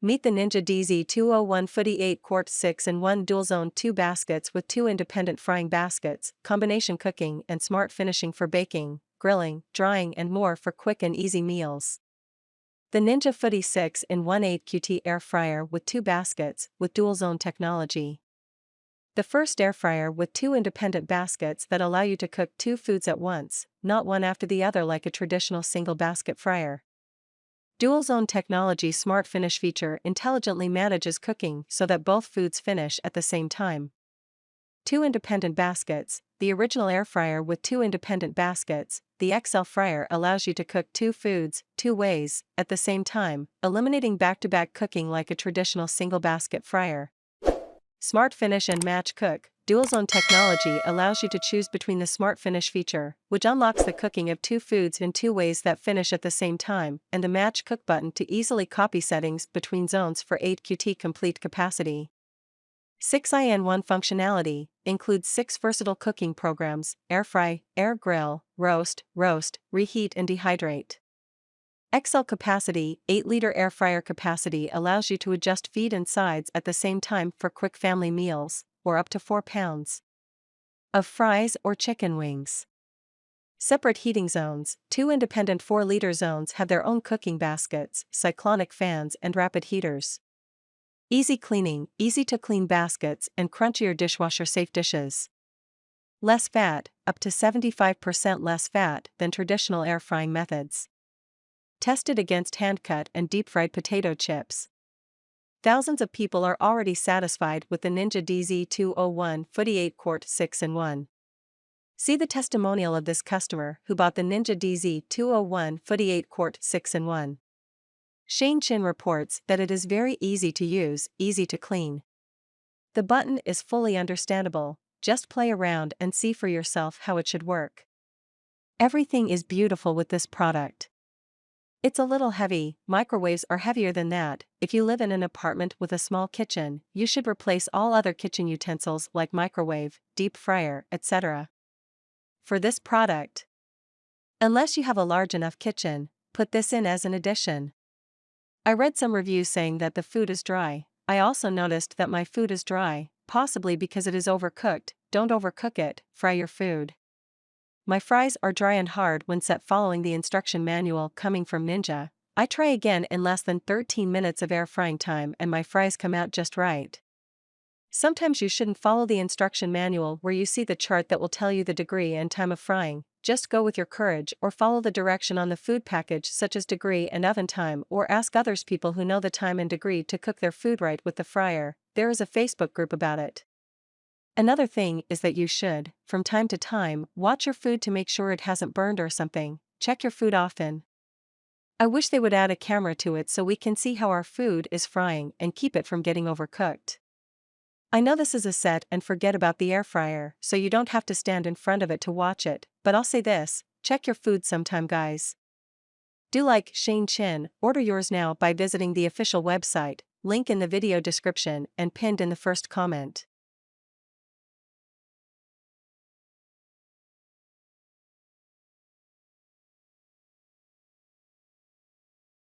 Meet the Ninja DZ201 Foodi 8-quart 6-in-1 dual-zone 2 baskets with 2 independent frying baskets, combination cooking and smart finishing for baking, grilling, drying and more for quick and easy meals. The Ninja Foodi 6-in-1 8QT air fryer with 2 baskets with dual-zone technology. The first air fryer with 2 independent baskets that allow you to cook 2 foods at once, not one after the other like a traditional single basket fryer. Dual Zone Technology Smart Finish feature intelligently manages cooking so that both foods finish at the same time. 2 independent baskets. The original air fryer with 2 independent baskets, the XL fryer allows you to cook 2 foods, 2 ways, at the same time, eliminating back-to-back cooking like a traditional single basket fryer. Smart Finish and Match Cook. Dual Zone Technology allows you to choose between the Smart Finish feature, which unlocks the cooking of 2 foods in 2 ways that finish at the same time, and the Match Cook button to easily copy settings between zones for 8QT complete capacity. 6-in-1 functionality includes 6 versatile cooking programs: air fry, air grill, roast, reheat and dehydrate. XL capacity, 8-liter air fryer capacity allows you to adjust feed and sides at the same time for quick family meals, or up to 4 pounds of fries or chicken wings. Separate heating zones. 2 independent 4-liter zones have their own cooking baskets, cyclonic fans and rapid heaters. Easy cleaning, easy to clean baskets and crunchier dishwasher-safe dishes. Less fat, up to 75% less fat than traditional air frying methods. Tested against hand-cut and deep-fried potato chips. Thousands of people are already satisfied with the Ninja DZ201 Foodi 8-quart 6-in-1. See the testimonial of this customer who bought the Ninja DZ201 Foodi 8-quart 6-in-1. Shane Chin reports that it is very easy to use, easy to clean. The button is fully understandable, just play around and see for yourself how it should work. Everything is beautiful with this product. It's a little heavy. Microwaves are heavier than that. If you live in an apartment with a small kitchen, you should replace all other kitchen utensils like microwave, deep fryer, etc. for this product. Unless you have a large enough kitchen, put this in as an addition. I read some reviews saying that the food is dry. I also noticed that my food is dry, possibly because it is overcooked. Don't overcook it, fry your food. My fries are dry and hard when set following the instruction manual coming from Ninja. I try again in less than 13 minutes of air frying time and my fries come out just right. Sometimes you shouldn't follow the instruction manual where you see the chart that will tell you the degree and time of frying. Just go with your courage or follow the direction on the food package such as degree and oven time, or ask others people who know the time and degree to cook their food right with the fryer. There is a Facebook group about it. Another thing is that you should, from time to time, watch your food to make sure it hasn't burned or something. Check your food often. I wish they would add a camera to it so we can see how our food is frying and keep it from getting overcooked. I know this is a set and forget about the air fryer, so you don't have to stand in front of it to watch it, but I'll say this: check your food sometime, guys. Do like Shane Chin, order yours now by visiting the official website, link in the video description and pinned in the first comment.